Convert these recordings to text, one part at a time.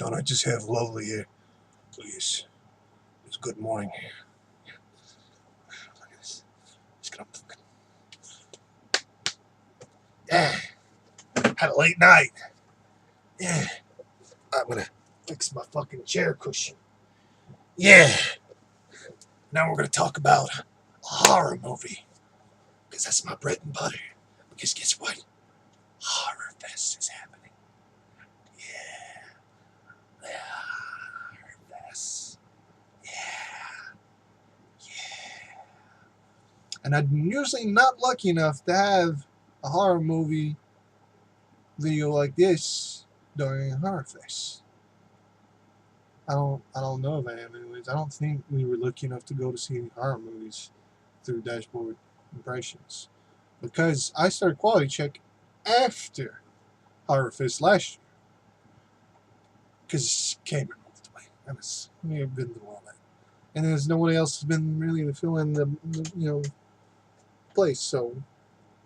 Don't I just have lovely hair? Please. It's good morning. Look at this. Just gonna fucking. Yeah. Had a late night. Yeah. I'm gonna fix my fucking chair cushion. Yeah. Now we're gonna talk about a horror movie. Because that's my bread and butter. Because guess what? Horrorfest is happening. Yeah. Horrorfest. Yeah. Yeah. And I'm usually not lucky enough to have a horror movie video like this during Horrorfest. I don't know if I am anyways. I don't think we were lucky enough to go to see any horror movies through Dashboard Impressions. Because I started Quality Check after Horrorfest last year. Because Cameron moved away. We have been through all that. And there's nobody else has been really to fill in the place. So,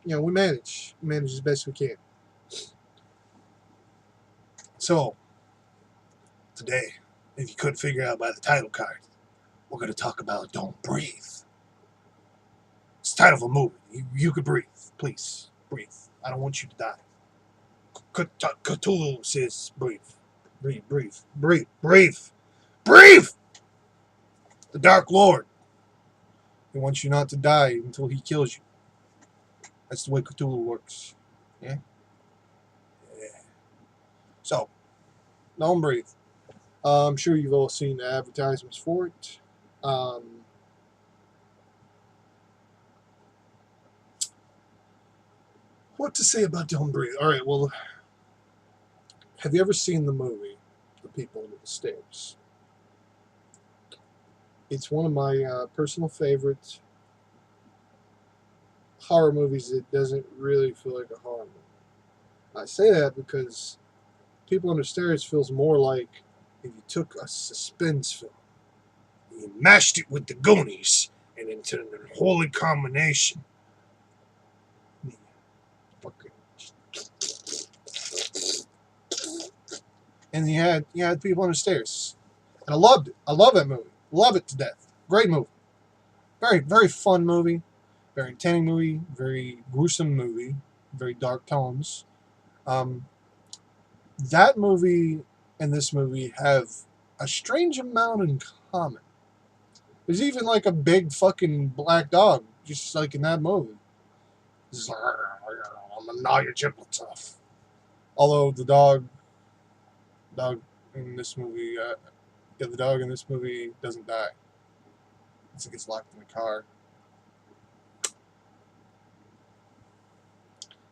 we manage. We manage as best we can. So, today, if you couldn't figure out by the title card, we're going to talk about Don't Breathe. It's the title of a movie. You could breathe. Please, breathe. I don't want you to die. Cthulhu says breathe. Breathe, breathe, breathe, breathe, breathe! The Dark Lord. He wants you not to die until he kills you. That's the way Cthulhu works. Yeah? Yeah. So, don't breathe. I'm sure you've all seen the advertisements for it. What to say about Don't Breathe? All right, well, have you ever seen the movie The People Under the Stairs? It's one of my personal favorite horror movies that doesn't really feel like a horror movie. I say that because People Under the Stairs feels more like if you took a suspense film, you mashed it with the Goonies, and into an unholy combination. And you had People Under the Stairs. And I loved it. I love that movie. Love it to death. Great movie. Very, very fun movie. Very entertaining movie. Very gruesome movie. Very dark tones. That movie and this movie have a strange amount in common. There's even like a big fucking black dog, just like in that movie. It's like, I'm gonna gnaw your giblets off. Although the dog in this movie, the dog in this movie doesn't die. It gets locked in the car.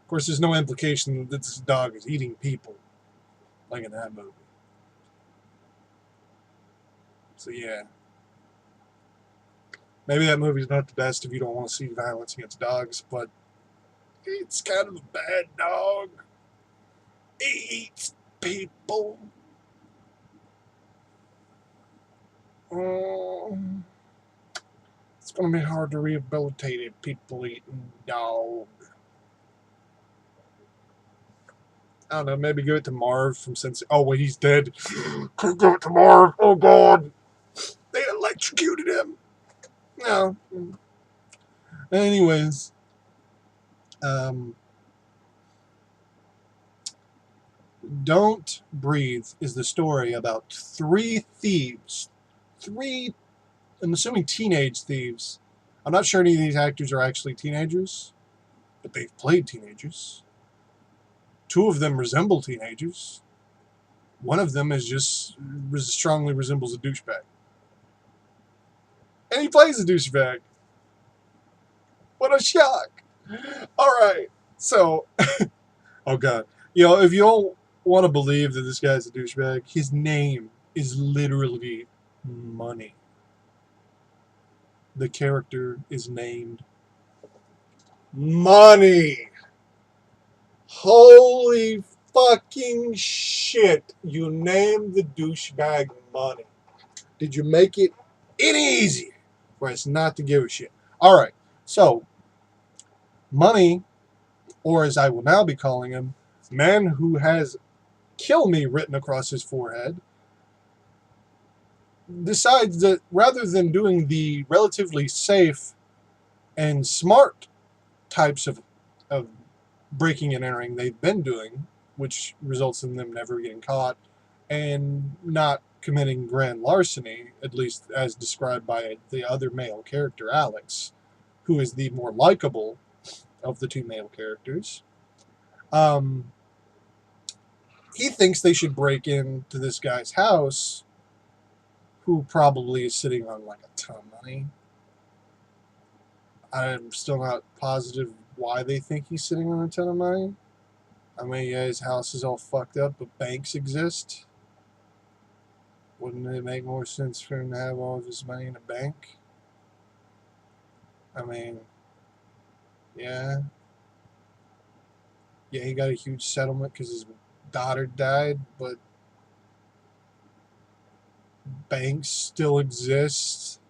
Of course, there's no implication that this dog is eating people, like in that movie. So yeah. Maybe that movie's not the best if you don't want to see violence against dogs, but it's kind of a bad dog. He eats people. It's going to be hard to rehabilitate a people-eating dog. I don't know, maybe give it to Marv from Sense. Oh, wait, he's dead. Could give it to Marv. Oh, God. They electrocuted him. No. Anyways. Don't Breathe is the story about three thieves. I'm assuming teenage thieves. I'm not sure any of these actors are actually teenagers, but they've played teenagers. Two of them resemble teenagers. One of them is just strongly resembles a douchebag. And he plays a douchebag. What a shock. Alright, so, oh God. If you don't want to believe that this guy's a douchebag, his name is literally Money. The character is named Money. Holy fucking shit. You named the douchebag Money. Did you make it any easier for us not to give a shit? Alright, so, Money, or as I will now be calling him, man who has "kill me" written across his forehead, decides that rather than doing the relatively safe and smart types of breaking and entering they've been doing, which results in them never getting caught and not committing grand larceny, at least as described by the other male character, Alex, who is the more likable of the two male characters. Um, he thinks they should break into this guy's house, who probably is sitting on like a ton of money. I'm still not positive why they think he's sitting on a ton of money. I mean, yeah, his house is all fucked up, but banks exist. Wouldn't it make more sense for him to have all of his money in a bank? I mean, yeah. Yeah, he got a huge settlement because his daughter died, but banks still exist.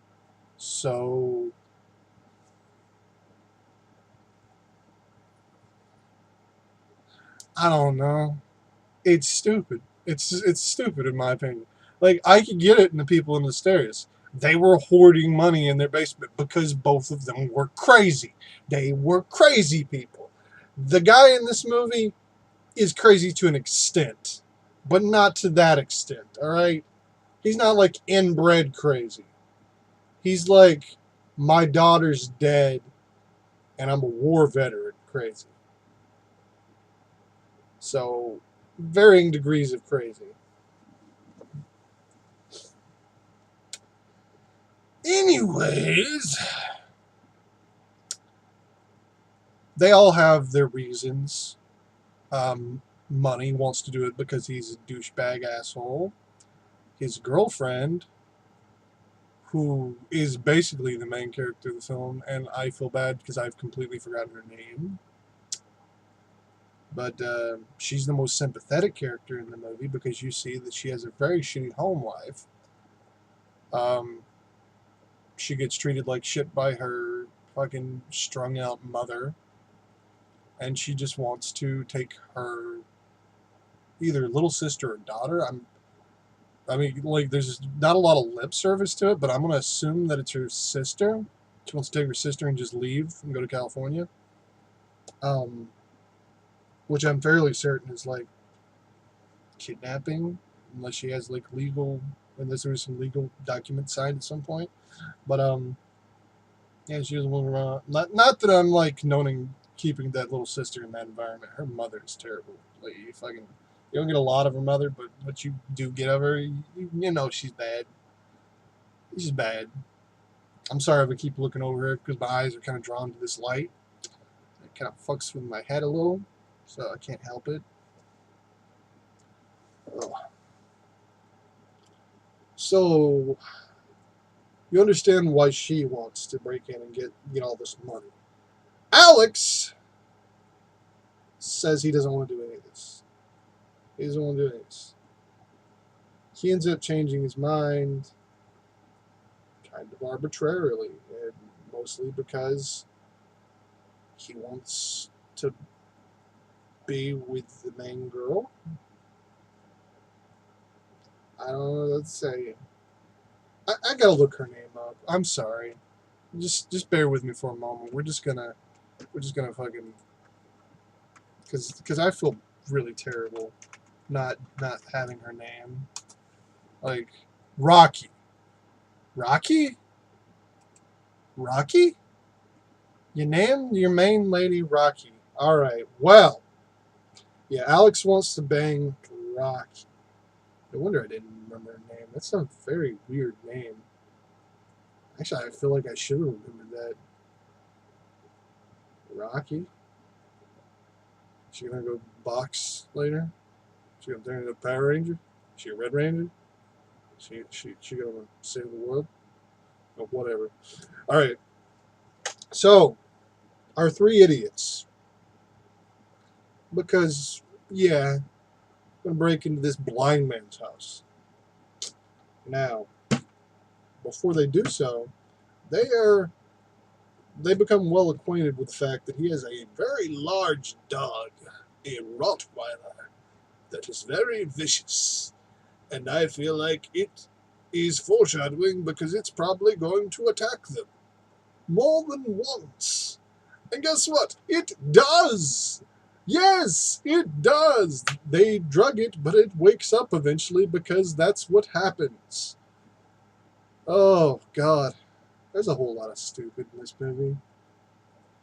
So, I don't know. It's stupid. It's stupid in my opinion. Like, I could get it in the people in the stairs. They were hoarding money in their basement because both of them were crazy. They were crazy people. The guy in this movie is crazy to an extent, but not to that extent, all right? He's not like inbred crazy. He's like, my daughter's dead and I'm a war veteran crazy. So, varying degrees of crazy. Anyways, they all have their reasons. Money wants to do it because he's a douchebag asshole. His girlfriend, who is basically the main character of the film, and I feel bad because I've completely forgotten her name. But she's the most sympathetic character in the movie because you see that she has a very shitty home life. Um, she gets treated like shit by her fucking strung out mother, and she just wants to take her either little sister or daughter. I mean, like, there's not a lot of lip service to it, but I'm gonna assume that it's her sister. She wants to take her sister and just leave and go to California. Um, which I'm fairly certain is like kidnapping, unless she has like legal, unless there was some legal document signed at some point. But yeah, she was moving around. Not that I'm like condoning keeping that little sister in that environment. Her mother is terrible. Like, you don't get a lot of her mother, but what you do get of her, you know she's bad. She's bad. I'm sorry if I keep looking over her because my eyes are kind of drawn to this light. It kind of fucks with my head a little, so I can't help it. Ugh. So you understand why she wants to break in and get all this money. Alex says he doesn't want to do any of this. He doesn't want to do any of this. He ends up changing his mind kind of arbitrarily, and mostly because he wants to be with the main girl. I don't know what to say. I gotta look her name up. I'm sorry. Just bear with me for a moment. We're just gonna fucking because I feel really terrible not having her name. Like, Rocky. Rocky? Rocky? You named your main lady Rocky. Alright, well, yeah, Alex wants to bang Rocky. No wonder I didn't remember her name. That's a very weird name. Actually, I feel like I should have remembered that. Rocky? She gonna go box later? She gonna turn into a Power Ranger? She a Red Ranger? She gonna save the world? Or whatever. Alright, so, our three idiots. Because, yeah, I'm gonna break into this blind man's house. Now, before they do so, they are they become well acquainted with the fact that he has a very large dog, a Rottweiler, that is very vicious, and I feel like it is foreshadowing because it's probably going to attack them more than once. And guess what? It does! Yes, it does! They drug it, but it wakes up eventually because that's what happens. Oh, God. There's a whole lot of stupid in this movie.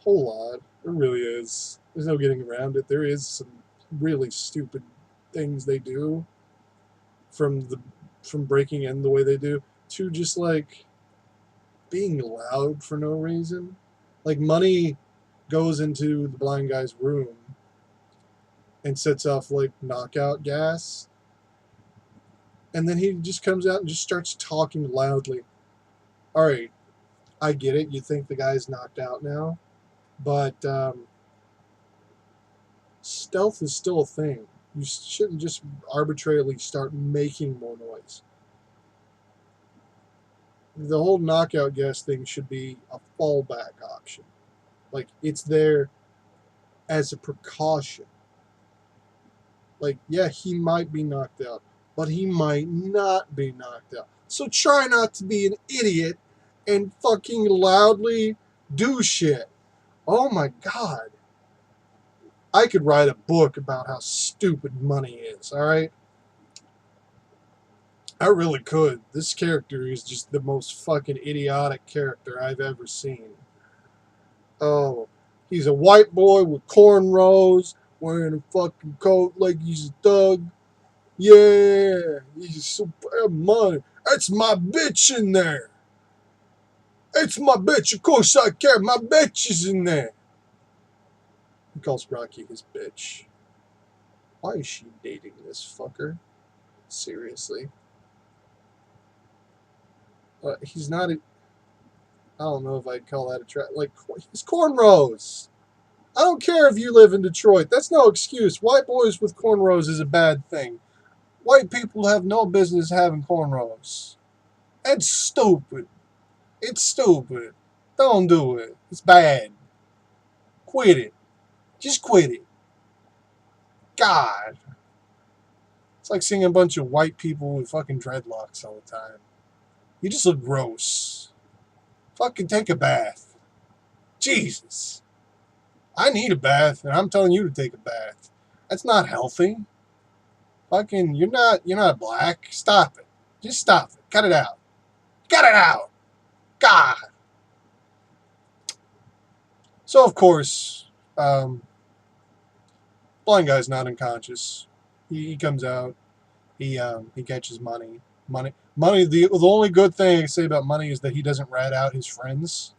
Whole lot. There really is. There's no getting around it. There is some really stupid things they do, from breaking in the way they do to just like being loud for no reason. Like Money goes into the blind guy's room and sets off like knockout gas, and then he just comes out and just starts talking loudly. All right, I get it. You think the guy's knocked out now, but stealth is still a thing. You shouldn't just arbitrarily start making more noise. The whole knockout gas thing should be a fallback option. Like, it's there as a precaution. Like, yeah, he might be knocked out, but he might not be knocked out. So try not to be an idiot and fucking loudly do shit. Oh my God. I could write a book about how stupid Money is, alright? I really could. This character is just the most fucking idiotic character I've ever seen. Oh, he's a white boy with cornrows, wearing a fucking coat like he's a thug. Yeah, he's super money. That's my bitch in there. It's my bitch. Of course I care. My bitch is in there. He calls Rocky his bitch. Why is she dating this fucker? Seriously. He's not a... I don't know if I'd call that a like, he's cornrows. I don't care if you live in Detroit. That's no excuse. White boys with cornrows is a bad thing. White people have no business having cornrows. It's stupid. It's stupid. Don't do it. It's bad. Quit it. Just quit it. God. It's like seeing a bunch of white people with fucking dreadlocks all the time. You just look gross. Fucking take a bath. Jesus. I need a bath, and I'm telling you to take a bath. That's not healthy. Fucking, you're not black. Stop it. Just stop it. Cut it out. Cut it out. God. So, of course, blind guy's not unconscious. He comes out. He catches Money. Money. The only good thing I can say about Money is that he doesn't rat out his friends,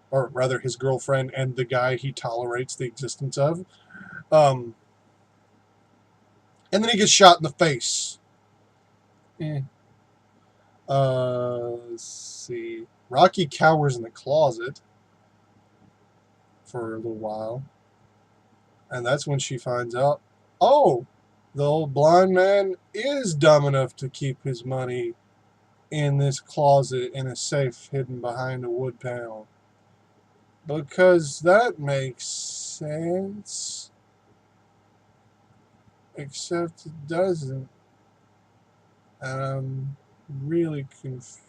or rather his girlfriend and the guy he tolerates the existence of. And then he gets shot in the face. Let's see. Rocky cowers in the closet for a little while. And that's when she finds out, oh, the old blind man is dumb enough to keep his money in this closet in a safe hidden behind a wood panel. Because that makes sense. Except it doesn't. And I'm really confused.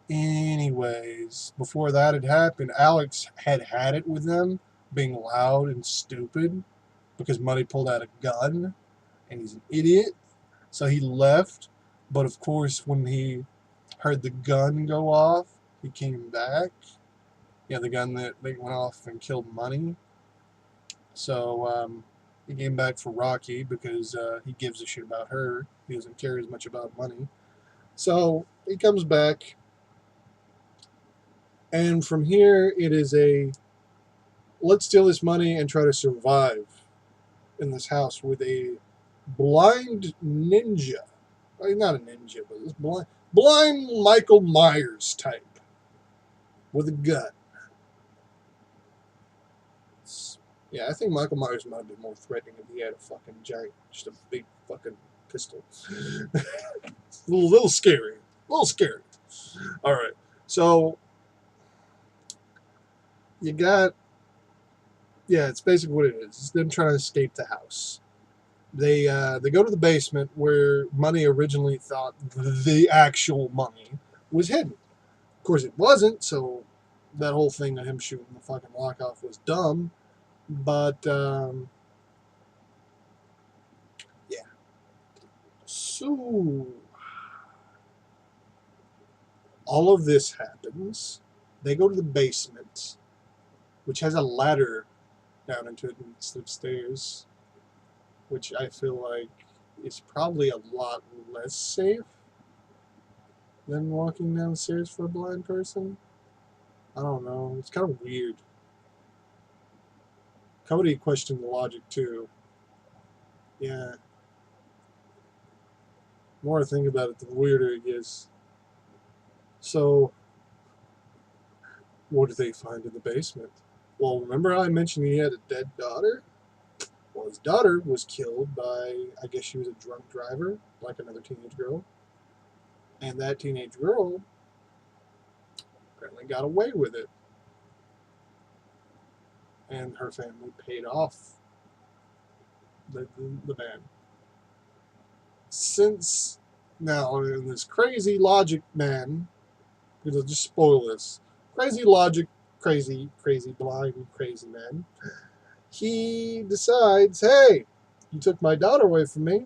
Anyways, before that had happened, Alex had it with them being loud and stupid because Money pulled out a gun and he's an idiot. So he left. But of course, when he heard the gun go off, he came back. Yeah, the gun that went off and killed Money. So he came back for Rocky because he gives a shit about her. He doesn't care as much about Money. So he comes back. And from here, it is a let's steal this money and try to survive in this house with a blind ninja. Well, not a ninja, but this blind Michael Myers type with a gun. Yeah, I think Michael Myers might have been more threatening if he had a fucking giant, just a big fucking pistol. It's a little scary. A little scary. All right. So you got Yeah, it's basically what it is. It's them trying to escape the house. They go to the basement where money originally thought the actual money was hidden. Of course, it wasn't. So that whole thing of him shooting the fucking lock off was dumb. But yeah. So all of this happens. They go to the basement, which has a ladder down into it instead of stairs, which I feel like is probably a lot less safe than walking downstairs for a blind person. I don't know. It's kind of weird. Cody questioned the logic too. Yeah. The more I think about it, the weirder it gets. So, what did they find in the basement? Well, remember how I mentioned he had a dead daughter? Well, his daughter was killed by, I guess she was a drunk driver, like another teenage girl. And that teenage girl apparently got away with it. And her family paid off the man. Since now, in this crazy logic man, because I'll just spoil this, crazy logic, crazy blind, crazy man, he decides, hey, you took my daughter away from me.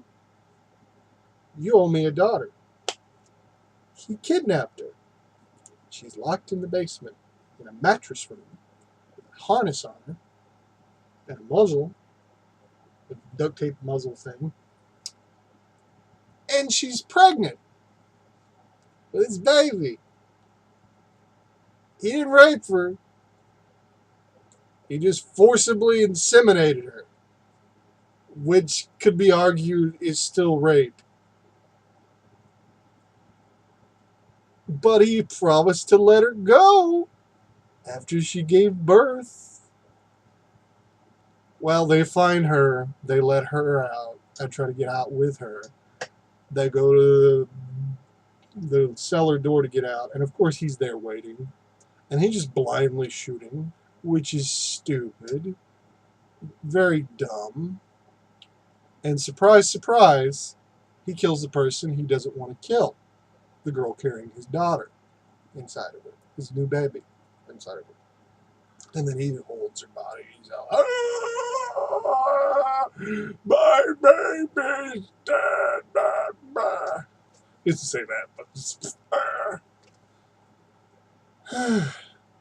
You owe me a daughter. He kidnapped her. She's locked in the basement in a mattress room with a harness on her and a muzzle, a duct tape muzzle thing. And she's pregnant with his baby. He didn't rape her. He just forcibly inseminated her, which could be argued is still rape. But he promised to let her go after she gave birth. Well, they find her, they let her out, and try to get out with her. They go to the cellar door to get out, and of course he's there waiting. And he's just blindly shooting, which is stupid, very dumb. And surprise, surprise, he kills the person he doesn't want to kill, the girl carrying his daughter inside of her, his new baby inside of her. And then he holds her body. He's out, ah, my baby's dead. Blah, blah. He used to say that, but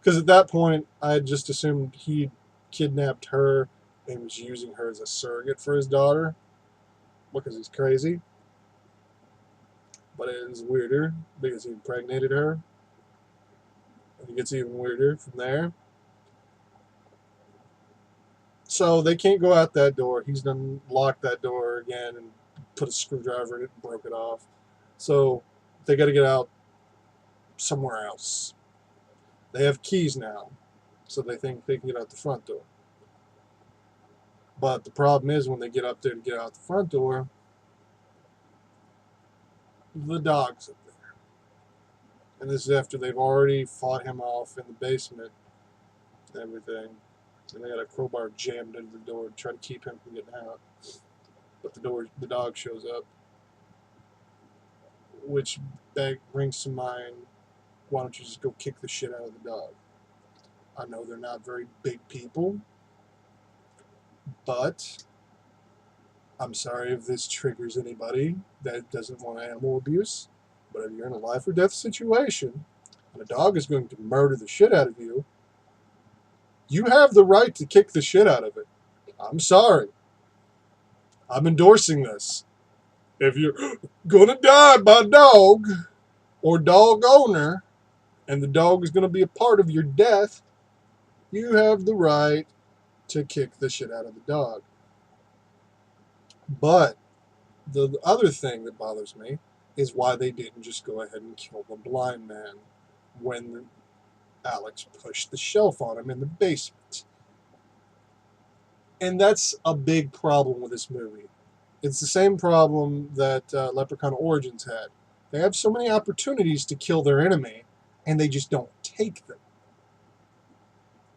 because at that point, I had just assumed he kidnapped her and was using her as a surrogate for his daughter because he's crazy. But it is weirder because he impregnated her. And it gets even weirder from there. So they can't go out that door. He's done locked that door again and put a screwdriver in it and broke it off. So they got to get out somewhere else. They have keys now, so they think they can get out the front door. But the problem is when they get up there to get out the front door, the dog's up there. And this is after they've already fought him off in the basement and everything. And they got a crowbar jammed into the door to try to keep him from getting out. But the dog shows up, which brings to mind, why don't you just go kick the shit out of the dog? I know they're not very big people, but I'm sorry if this triggers anybody that doesn't want animal abuse, but if you're in a life or death situation and a dog is going to murder the shit out of you, you have the right to kick the shit out of it. I'm sorry. I'm endorsing this. If you're gonna die by dog or dog owner, and the dog is gonna be a part of your death, you have the right to kick the shit out of the dog. But the other thing that bothers me is why they didn't just go ahead and kill the blind man when Alex pushed the shelf on him in the basement. And that's a big problem with this movie. It's the same problem that Leprechaun Origins had. They have so many opportunities to kill their enemy, and they just don't take them.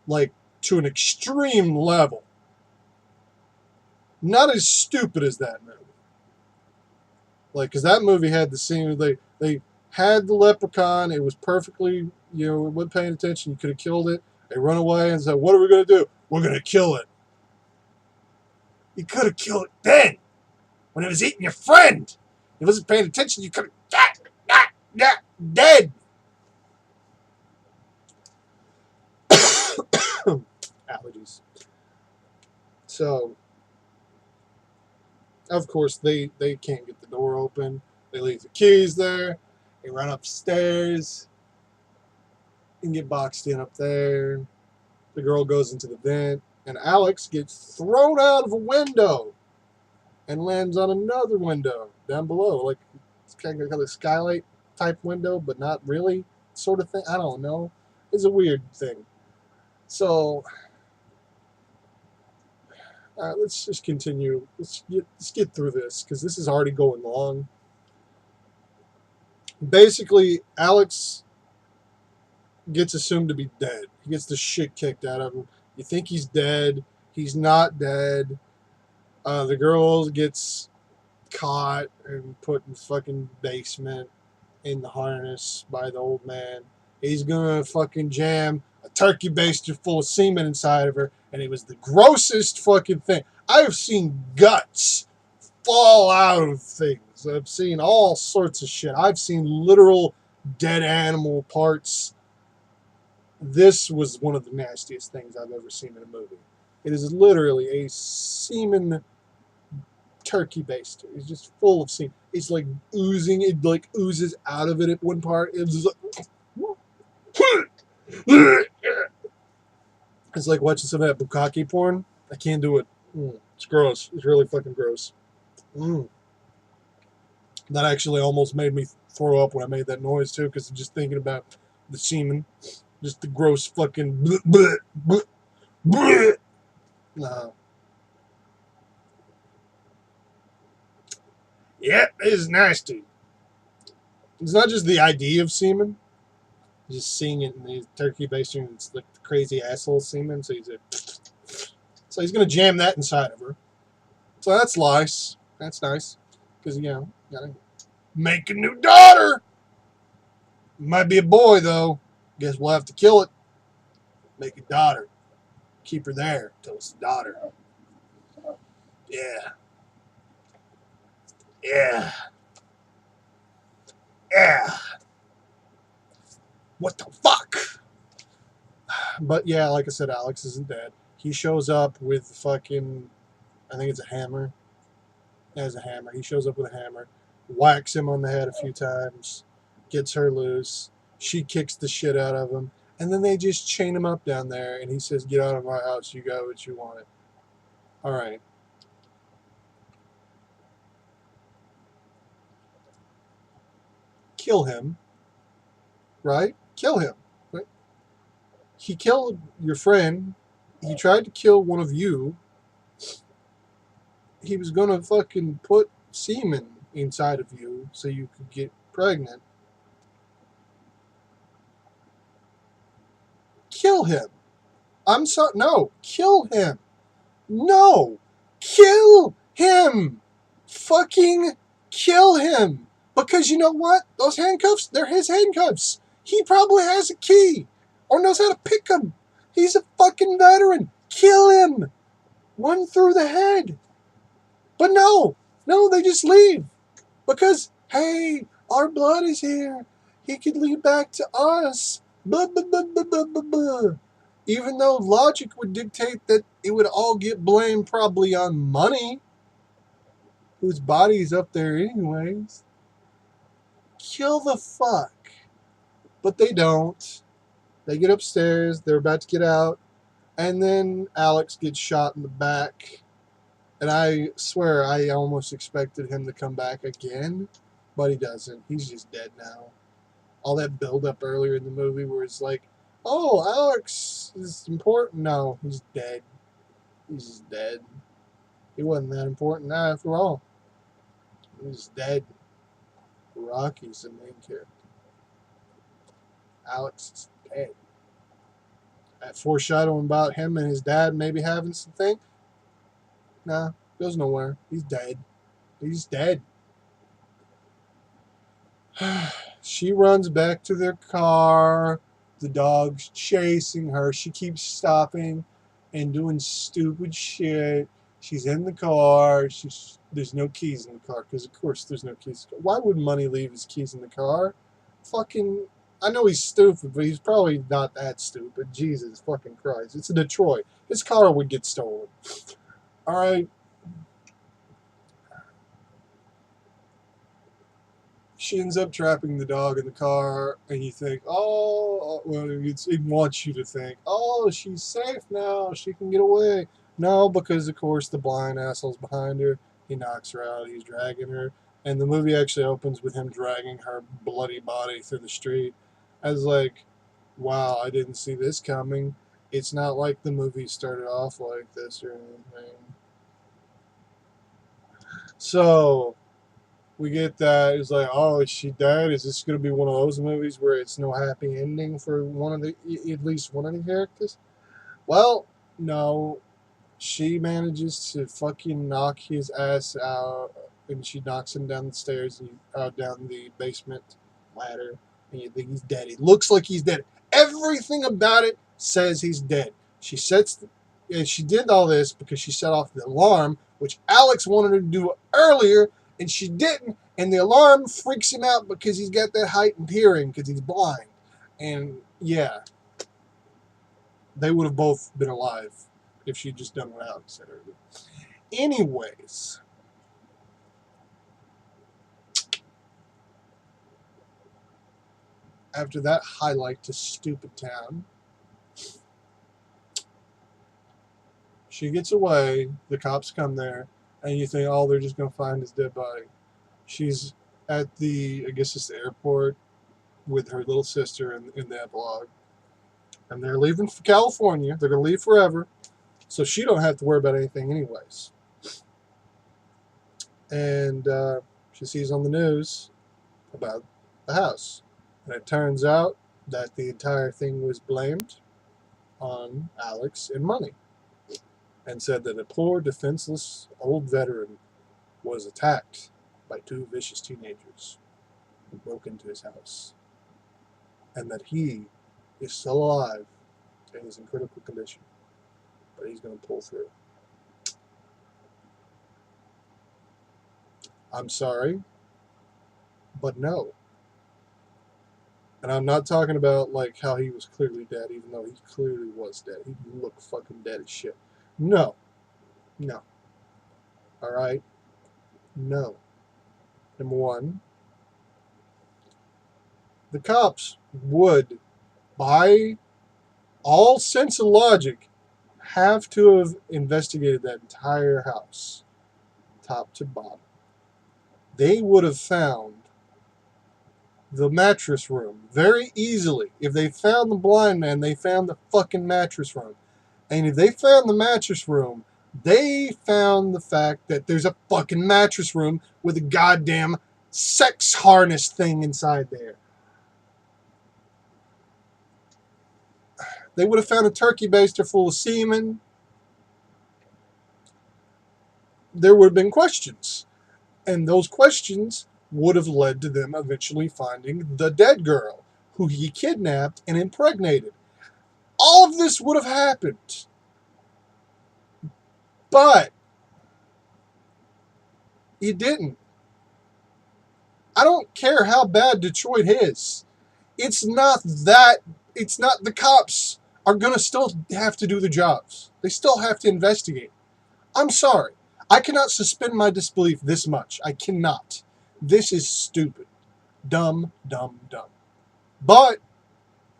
Like, to an extreme level. Not as stupid as that movie. Like, because that movie had the scene, they had the leprechaun. It was perfectly, it wasn't paying attention. You could have killed it. They run away and said, what are we going to do? We're going to kill it. You could have killed it then, when it was eating your friend. It wasn't paying attention. You could have dead. Allergies. So, of course, they can't get the door open. They leave the keys there. They run upstairs and get boxed in up there. The girl goes into the vent, and Alex gets thrown out of a window and lands on another window down below. Like, it's kind of a skylight type window, but not really, sort of thing. I don't know. It's a weird thing. So, all right, let's just continue. Let's get through this, because this is already going long. Basically, Alex gets assumed to be dead. He gets the shit kicked out of him. You think he's dead. He's not dead. The girl gets caught and put in the fucking basement in the harness by the old man. He's gonna fucking jam a turkey baster full of semen inside of her, and it was the grossest fucking thing. I've seen guts fall out of things. I've seen all sorts of shit. I've seen literal dead animal parts. This was one of the nastiest things I've ever seen in a movie. It is literally a semen turkey baster. It's just full of semen. It's like oozing. It like oozes out of it at one part. It's just like it's like watching some of that bukkake porn. I can't do it. It's gross. It's really fucking gross. That actually almost made me throw up when I made that noise too, because I'm just thinking about the semen. Just the gross fucking bleh, bleh, bleh, bleh. No. Yeah, it is nasty. It's not just the idea of semen. Just seeing it in the turkey basting, it's like the crazy asshole semen. So he's gonna jam that inside of her. So that's nice. That's nice, because gotta make a new daughter. Might be a boy though. Guess we'll have to kill it. Make a daughter. Keep her there till it's a daughter. Yeah. Yeah. Yeah. What the fuck? But yeah, like I said, Alex isn't dead. He shows up with fucking, I think it's a hammer. It has a hammer. He shows up with a hammer, whacks him on the head a few times, gets her loose. She kicks the shit out of him, and then they just chain him up down there, and he says, "Get out of my house. You got what you wanted." All right. Kill him. Right? Kill him. Right? He killed your friend. He tried to kill one of you. He was gonna fucking put semen inside of you so you could get pregnant. Kill him. I'm sorry. No. Kill him. No. Kill him. Fucking kill him. Because you know what? Those handcuffs, they're his handcuffs. He probably has a key or knows how to pick them. He's a fucking veteran. Kill him. One through the head. But no, they just leave. Because, hey, our blood is here. He could lead back to us. Blah, blah, blah, blah, blah, blah, blah. Even though logic would dictate that it would all get blamed probably on money, whose body's up there anyways. Kill the fuck. But they don't. They get upstairs. They're about to get out. And then Alex gets shot in the back. And I swear I almost expected him to come back again. But he doesn't. He's just dead now. All that build-up earlier in the movie where it's like, oh, Alex is important. No, he's dead. He's just dead. He wasn't that important after all. He's dead. Rocky's the main character. Alex is dead. That foreshadowing about him and his dad maybe having something. Nah, goes nowhere. He's dead. He's dead. She runs back to their car. The dog's chasing her. She keeps stopping and doing stupid shit. She's in the car. There's no keys in the car because, of course, there's no keys. Why would Money leave his keys in the car? Fucking, I know he's stupid, but he's probably not that stupid. Jesus fucking Christ. It's in Detroit. His car would get stolen. All right. She ends up trapping the dog in the car, and you think, oh, well, it wants you to think, oh, she's safe now. She can get away. No, because, of course, the blind asshole's behind her. He knocks her out. He's dragging her. And the movie actually opens with him dragging her bloody body through the street. I was like, wow, I didn't see this coming. It's not like the movie started off like this or anything. So we get that. It's like, oh, is she dead? Is this going to be one of those movies where it's no happy ending for at least one of the characters? Well, no. She manages to fucking knock his ass out, and she knocks him down the stairs and down the basement ladder, and you think he's dead. It looks like he's dead. Everything about it says he's dead. And she did all this because she set off the alarm, which Alex wanted her to do earlier, and she didn't. And the alarm freaks him out because he's got that heightened hearing because he's blind. And yeah, they would have both been alive if she'd just done what Alex said earlier. Anyways, after that highlight to Stupid Town, she gets away. The cops come there, and you think, oh, they're just going to find his dead body. She's at I guess it's the airport with her little sister in the epilogue. And they're leaving for California. They're going to leave forever. So she don't have to worry about anything anyways. And she sees on the news about the house. And it turns out that the entire thing was blamed on Alex and Money. And said that a poor, defenseless old veteran was attacked by two vicious teenagers who broke into his house. And that he is still alive and he's in critical condition. But he's going to pull through. I'm sorry, but no. And I'm not talking about like how he was clearly dead, even though he clearly was dead. He looked fucking dead as shit. No. No. Alright? No. Number one, the cops would, by all sense of logic, have to have investigated that entire house, top to bottom. They would have found the mattress room very easily. If they found the blind man, they found the fucking mattress room. And if they found the mattress room, they found the fact that there's a fucking mattress room with a goddamn sex harness thing inside there. They would have found a turkey baster full of semen. There would have been questions. And those questions would have led to them eventually finding the dead girl who he kidnapped and impregnated. All of this would have happened. But it didn't. I don't care how bad Detroit is. It's not the cops are going to still have to do the jobs. They still have to investigate. I'm sorry. I cannot suspend my disbelief this much. I cannot. This is stupid. Dumb, dumb, dumb. But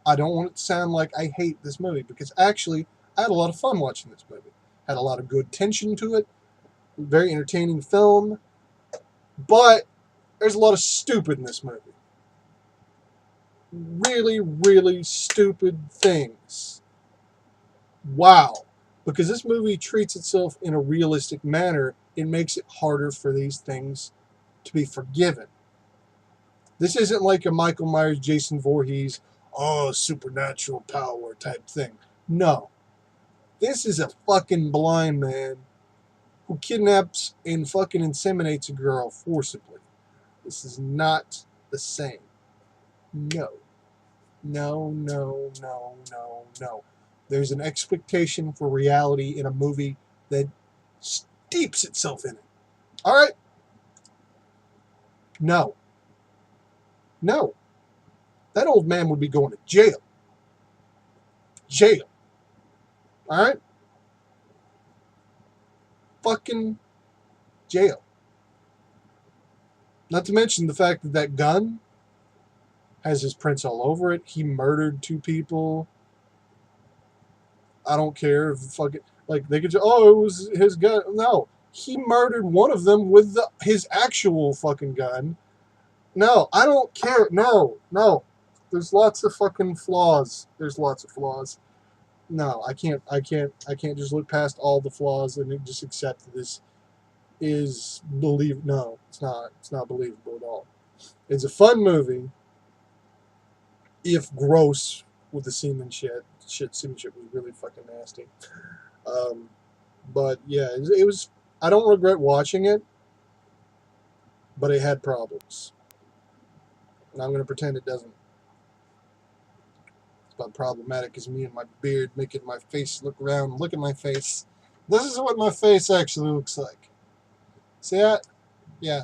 I don't want it to sound like I hate this movie because actually I had a lot of fun watching this movie. Had a lot of good tension to it. Very entertaining film. But there's a lot of stupid in this movie. Really, really stupid things. Wow. Because this movie treats itself in a realistic manner, it makes it harder for these things to be forgiven. This isn't like a Michael Myers, Jason Voorhees, supernatural power type thing. No. This is a fucking blind man who kidnaps and fucking inseminates a girl forcibly. This is not the same. No. No, no, no, no, no. There's an expectation for reality in a movie that steeps itself in it. All right? No. No. That old man would be going to jail. Jail. All right? Fucking jail. Not to mention the fact that that gun has his prints all over it. He murdered 2 people. I don't care if fucking like they could just, oh, it was his gun. No, he murdered one of them with his actual fucking gun. No, I don't care. No, no. There's lots of fucking flaws. There's lots of flaws. No, I can't. I can't just look past all the flaws and just accept that this is believe. No, it's not. It's not believable at all. It's a fun movie, if gross with the semen shit. Semen shit was really fucking nasty. Um, but yeah, it was. I don't regret watching it, but it had problems, and I'm gonna pretend it doesn't. It's about problematic as me and my beard making my face look around. Look at my face. This is what my face actually looks like. See that? Yeah,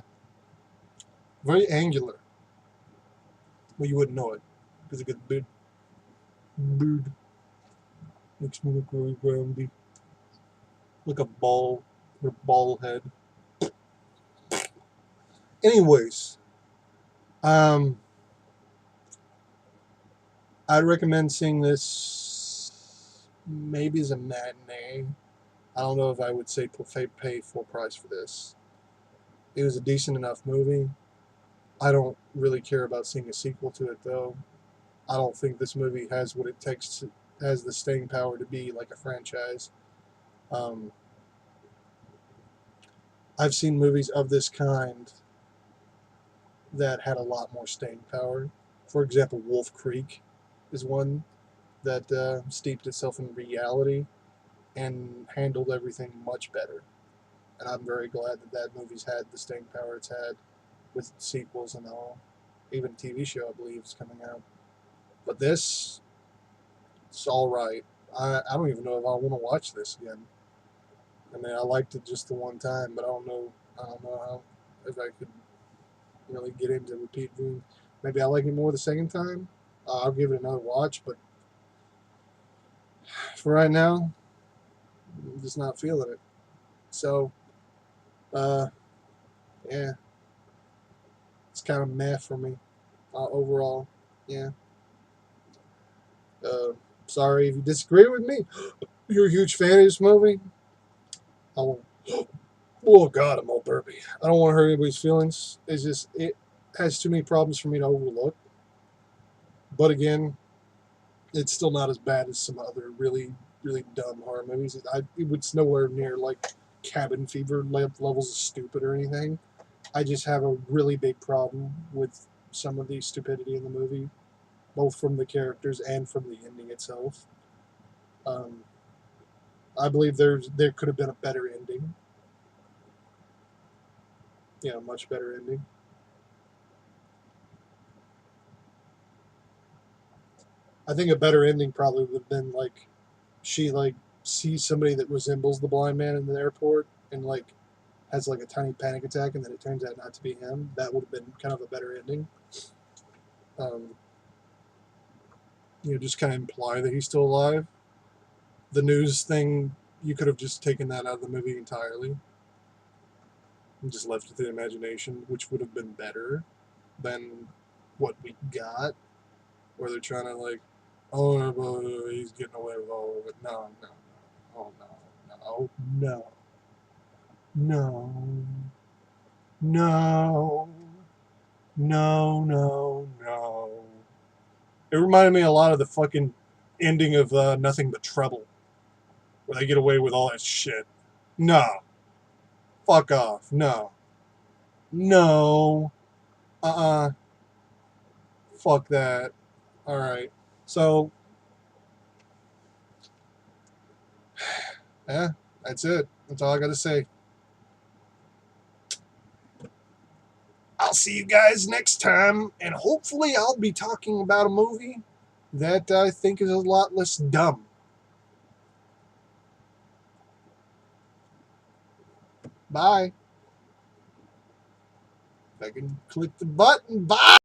very angular. Well, you wouldn't know it because it gets beard. Beard makes me look really roundy, like a ball or ball head. Anyways, um, I'd recommend seeing this maybe as a matinee. I don't know if I would say pay full price for this. It was a decent enough movie. I don't really care about seeing a sequel to it, though. I don't think this movie has what it takes to, has the staying power to be like a franchise. Um, I've seen movies of this kind that had a lot more staying power. For example, Wolf Creek is one that steeped itself in reality and handled everything much better. And I'm very glad that that movie's had the staying power it's had with sequels and all. Even a TV show, I believe, is coming out. But this, it's all right. I don't even know if I want to watch this again. I mean, I liked it just the one time, but I don't know. I don't know how if I could really get into repeat viewing. Maybe I like it more the second time. I'll give it another watch, but for right now, I'm just not feeling it. So, uh, yeah, it's kind of meh for me overall. Yeah. Uh, Sorry if you disagree with me. You're a huge fan of this movie. I won't. Oh God, I'm all burpy. I don't want to hurt anybody's feelings. It's just it has too many problems for me to overlook. But again, it's still not as bad as some other really really dumb horror movies. It's nowhere near like Cabin Fever levels of stupid or anything. I just have a really big problem with some of the stupidity in the movie, both from the characters and from the ending itself. Um, I believe there could have been a better ending. Yeah, much better ending. I think a better ending probably would have been like she like sees somebody that resembles the blind man in the airport and like has like a tiny panic attack and then it turns out not to be him. That would have been kind of a better ending. Um, just kind of imply that he's still alive. The news thing, you could have just taken that out of the movie entirely and just left it to the imagination, which would have been better than what we got, where they're trying to like, oh, well, he's getting away with all of it. No, no, no, oh no, no, no, no, no, no, no. It reminded me a lot of the fucking ending of Nothing But Trouble, where they get away with all that shit. No, fuck off. No, no, fuck that. All right. So Yeah, that's it. That's all I got to say. I'll see you guys next time, and hopefully I'll be talking about a movie that I think is a lot less dumb. Bye. If I can click the button. Bye.